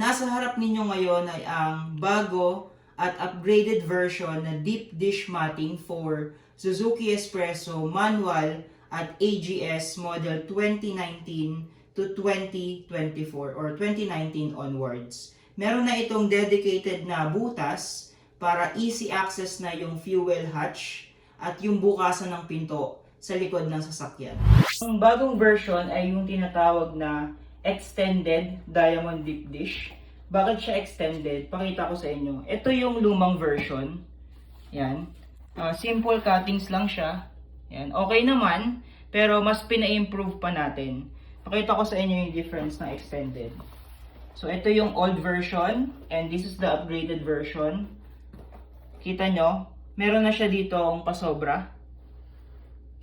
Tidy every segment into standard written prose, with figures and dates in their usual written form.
nasa harap ninyo ngayon ay ang bago at upgraded version na deep dish matting for Suzuki Espresso manual at AGS model 2019 to 2024 or 2019 onwards. Meron na itong dedicated na butas para easy access na yung fuel hatch at yung bukasan ng pinto sa likod ng sasakyan. Ang bagong version ay yung tinatawag na extended diamond deep dish. Bakit siya extended? Pakita ko sa inyo. Ito yung lumang version. Yan. Simple cuttings lang siya. Yan. Okay naman, pero mas pina-improve pa natin. Pakita ko sa inyo yung difference na extended. So, ito yung old version and this is the upgraded version. Kita nyo, meron na siya dito ang pasobra.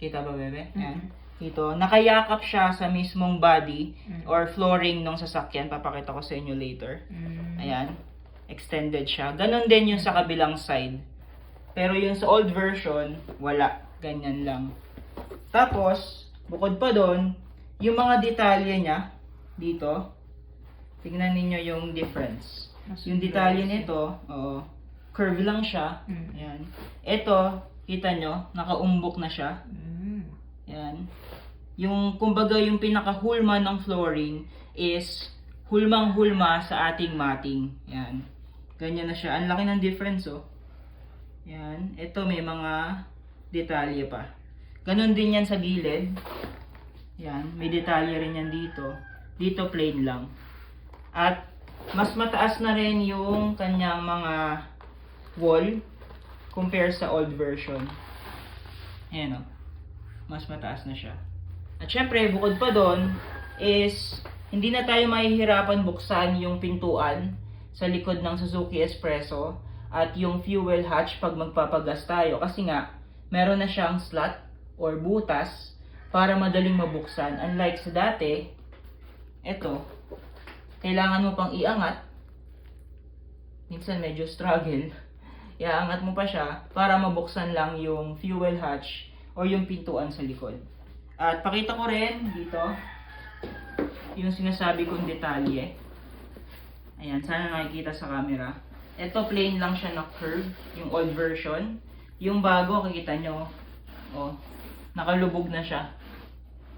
Kita ba, bebe? Yan. Dito, nakayakap siya sa mismong body or flooring ng sasakyan. Papakita ko sa inyo later. Ayan. Extended siya. Ganon din yung sa kabilang side. Pero yung sa old version, wala. Ganyan lang. Tapos, bukod pa doon, yung mga detalye niya, dito, tingnan ninyo yung difference. Yung detalye nito, curve lang siya. Ayan. Ito, kita nyo, nakaumbok na siya. Ayan. Yung, kumbaga, yung pinaka-hulma ng flooring is hulmang-hulma sa ating matting. Ayan. Ganyan na siya. Ang laki ng difference, oh. Ayan. Ito, may mga detalye pa. Ganon din yan sa gilid. Ayan. May detalye rin yan dito. Dito, plain lang. At, mas mataas na rin yung kanyang mga wall compare sa old version. Ayan, oh. Mas mataas na siya. At syempre, bukod pa doon is hindi na tayo mahihirapan buksan yung pintuan sa likod ng Suzuki Espresso at yung fuel hatch pag magpapagas tayo kasi nga meron na siyang slot or butas para madaling mabuksan. Unlike sa dati, eto, kailangan mo pang iangat. Minsan medyo struggle. Iaangat mo pa siya para mabuksan lang yung fuel hatch o yung pintuan sa likod. At pakita ko rin dito yung sinasabi kong detalye. Ayan, sana nakikita sa camera. Ito plain lang siya na curve, yung old version. Yung bago, kikita nyo, nakalubog na siya.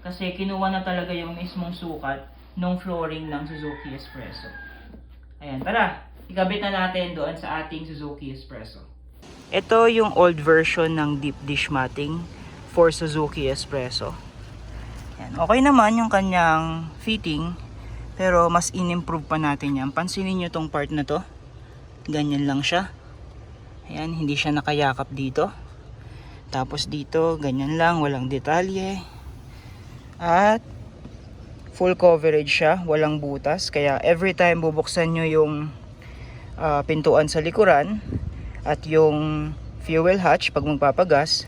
Kasi kinuha na talaga yung mismong sukat ng flooring ng Suzuki Espresso. Ayan, tara, ikabit na natin doon sa ating Suzuki Espresso. Ito yung old version ng deep dish matting for Suzuki Espresso. Yan. Okay naman yung kanyang fitting, pero mas in-improve pa natin yan. Pansinin nyo tong part na to. Ganyan lang siya. Ayan, hindi siya nakayakap dito. Tapos dito, ganyan lang, walang detalye. At full coverage siya, walang butas. Kaya every time bubuksan nyo yung pintuan sa likuran at yung fuel hatch pag magpapagas,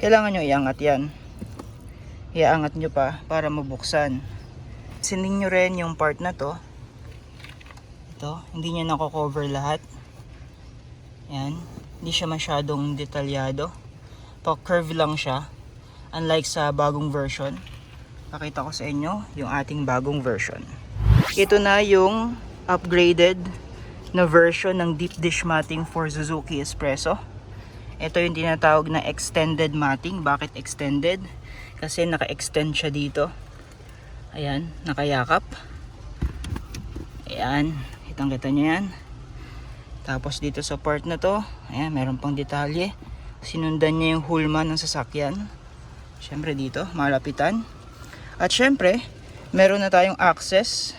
kailangan nyo iangat yan. Iaangat nyo pa para mabuksan. Sinin nyo rin yung part na to. Ito, hindi nyo nako-cover lahat. Yan. Hindi siya masyadong detalyado. Pa-curve lang siya. Unlike sa bagong version. Pakita ko sa inyo yung ating bagong version. Ito na yung upgraded na version ng deep dish matting for Suzuki Espresso. Ito yung tinatawag na extended matting. Bakit extended? Kasi naka-extend siya dito. Ayan, nakayakap. Ayan, kitang-kita nyo yan. Tapos dito sa part na to, ayan, meron pang detalye. Sinundan niya yung hulma ng sasakyan. Siyempre dito, malapitan. At siyempre, meron na tayong access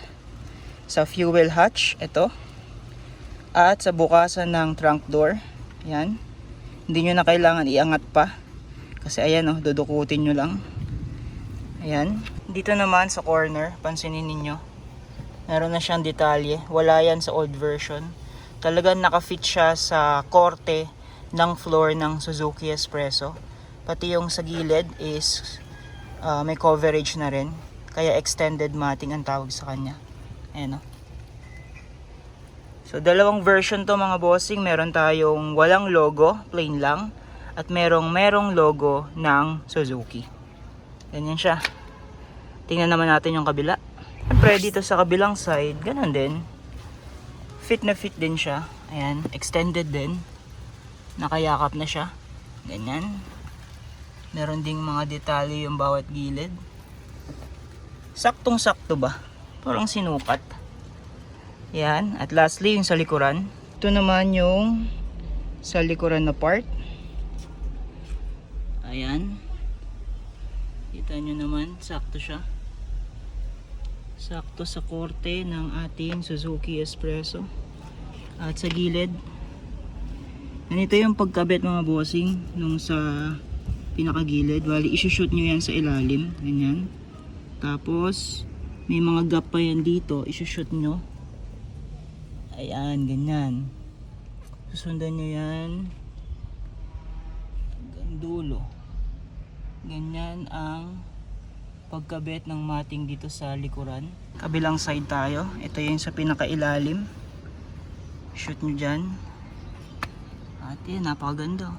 sa fuel hatch. Ito. At sa bukasan ng trunk door. Ayan. Hindi nyo na kailangan iangat pa. Kasi ayan, dudukutin nyo lang. Ayan. Dito naman sa corner, pansinin ninyo. Meron na siyang detalye. Wala yan sa old version. Talagang nakafit siya sa korte ng floor ng Suzuki Espresso. Pati yung sa gilid is may coverage na rin. Kaya extended matting ang tawag sa kanya. Ayan, So, dalawang version to mga bossing. Meron tayong walang logo, plain lang. At merong logo ng Suzuki. Ganyan siya. Tingnan naman natin yung kabila. Siyempre dito sa kabilang side, ganun din. Fit na fit din siya. Ayan, extended din. Nakayakap na siya. Ganyan. Meron ding mga detalye yung bawat gilid. Saktong sakto ba? Parang sinukat. Yan. At lastly, yung sa likuran. Ito naman yung sa likuran na part. Ayan. Kita nyo naman, sakto siya. Sakto sa korte ng ating Suzuki Espresso. At sa gilid, ganito yung pagkabit mga bossing nung sa pinakagilid. Bali, isushoot nyo yan sa ilalim. Ganyan. Tapos, may mga gap pa yan dito. Isushoot nyo. Ayan, ganyan. Susundan nyo yan. Hanggang dulo. Ganyan ang pagkabit ng mating dito sa likuran. Kabilang side tayo. Ito yung sa pinakailalim. Shoot nyo dyan. At yan, napakaganda.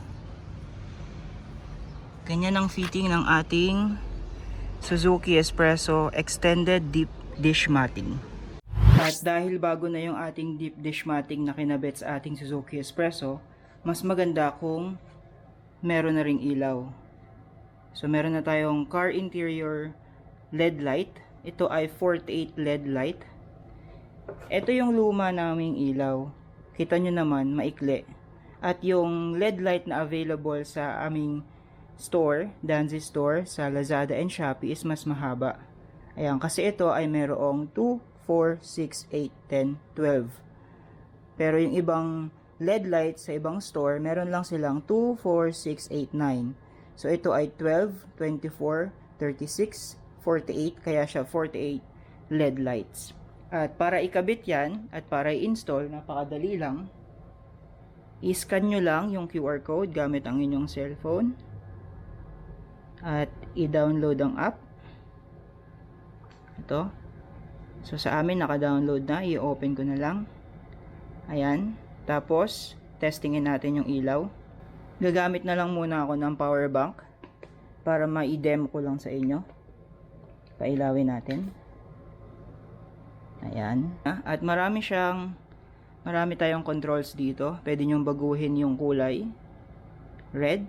Ganyan ang fitting ng ating Suzuki Espresso Extended Deep Dish Matting. At dahil bago na yung ating deep dish matting na kinabit sa ating Suzuki Espresso, mas maganda kung meron na ring ilaw. So meron na tayong car interior LED light. Ito ay 48 LED light. Ito yung luma naming ilaw. Kita nyo naman, maikli. At yung LED light na available sa aming store, Danzy Store, sa Lazada and Shopee is mas mahaba. Ayan, kasi ito ay merong 2, 4, 6, 8, 10, 12. Pero yung ibang LED light sa ibang store, meron lang silang 2, 4, 6, 8, 9. So ito ay 12, 24, 36, 48, kaya siya 48 LED lights. At para ikabit yan, at para i-install, napakadali lang. I-scan nyo lang yung QR code gamit ang inyong cellphone. At i-download ang app. Ito. So sa amin naka-download na, i-open ko na lang. Ayan. Tapos, testingin natin yung ilaw. Gagamit na lang muna ako ng power bank para ma-demo ko lang sa inyo. Pailawin natin. Ayan. At marami tayong controls dito. Pwede nyong baguhin yung kulay. Red,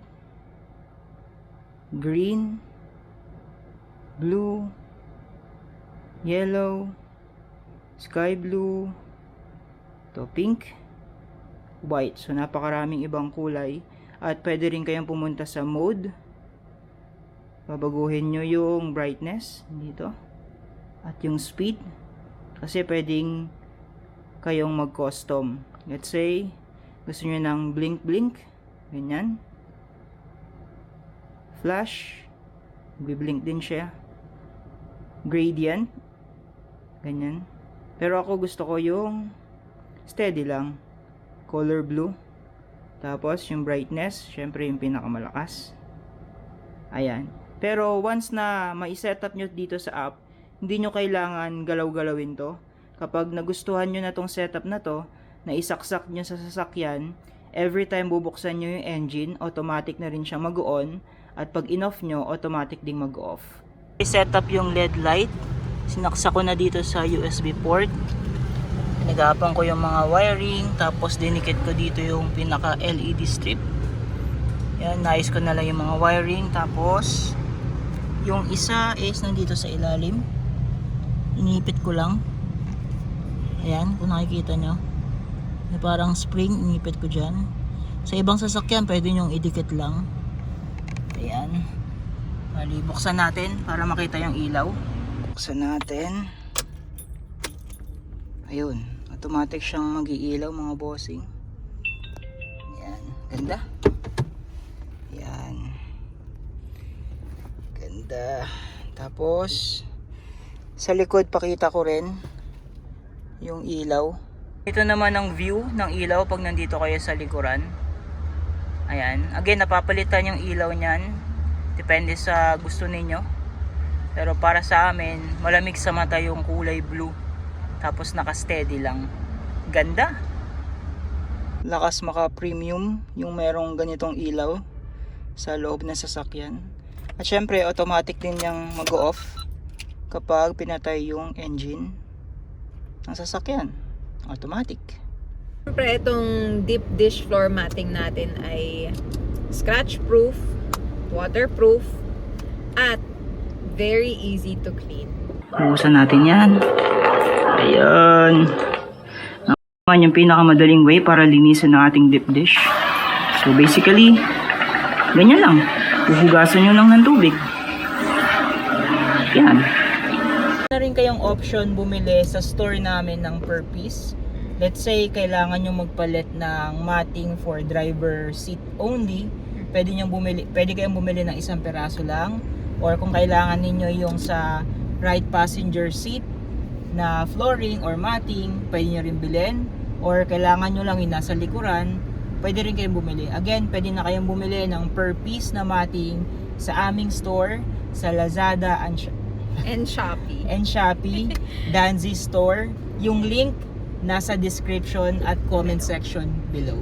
green, blue, yellow, sky blue, to pink, white. So napakaraming ibang kulay. At pwede rin kayong pumunta sa mode. Babaguhin nyo yung brightness dito. At yung speed. Kasi pwedeng kayong mag-custom. Let's say, gusto nyo ng blink-blink. Ganyan. Flash. Biblink din siya. Gradient. Ganyan. Pero ako gusto ko yung steady lang. Color blue. Tapos yung brightness, syempre yung pinakamalakas. Ayan. Pero once na ma-setup nyo dito sa app, hindi nyo kailangan galaw-galawin to. Kapag nagustuhan nyo na tong setup na to, na isaksak nyo sa sasakyan, every time bubuksan nyo yung engine, automatic na rin siya mag-on. At pag in-off nyo, automatic ding mag-off. I-setup yung LED light. Sinaksak ko na dito sa USB port. Nagapan ko yung mga wiring, tapos dinikit ko dito yung pinaka LED strip. Yan, nais ko na lang yung mga wiring, tapos yung isa is nandito sa ilalim. Inipit ko lang. Ayan, kung nakikita nyo. May parang spring, inipit ko dyan. Sa ibang sasakyan, pwede nyong idikit lang. Ayan. Bali, buksan natin para makita yung ilaw. Buksan natin. Ayun. Automatic siyang mag-iilaw mga bossing. Yan, ganda. Yan. Ganda. Tapos sa likod pakita ko rin yung ilaw. Ito naman ang view ng ilaw pag nandito kayo sa likuran. Ayan. Again, napapalitan yung ilaw niyan. Depende sa gusto ninyo. Pero para sa amin, malamig sa mata yung kulay blue. Tapos naka-steady lang. Ganda. Lakas maka-premium yung merong ganitong ilaw sa loob ng sasakyan. At syempre, automatic din yung mag-off kapag pinatay yung engine ng sasakyan. Automatic. Siyempre, itong deep dish floor matting natin ay scratch-proof, waterproof, at very easy to clean. Buhusan natin yan. Ayan. Naman yung pinakamadaling way para linisin ang ating deep dish. So basically, ganyan lang. Huhugasan nyo lang ng tubig. Yan. Na rin kayong option bumili sa store namin ng per piece. Let's say, kailangan nyo magpalit ng matting for driver seat only. Pwede kayong bumili ng isang peraso lang. Or kung kailangan ninyo yung sa right passenger seat na flooring or matting, pwede nyo rin bilhin. Or kailangan nyo lang yung nasa likuran, pwede rin kayong bumili. Again, pwede na kayong bumili ng per piece na matting sa aming store, sa Lazada and Shopee, Danzy Store. Yung link nasa description at comment section below.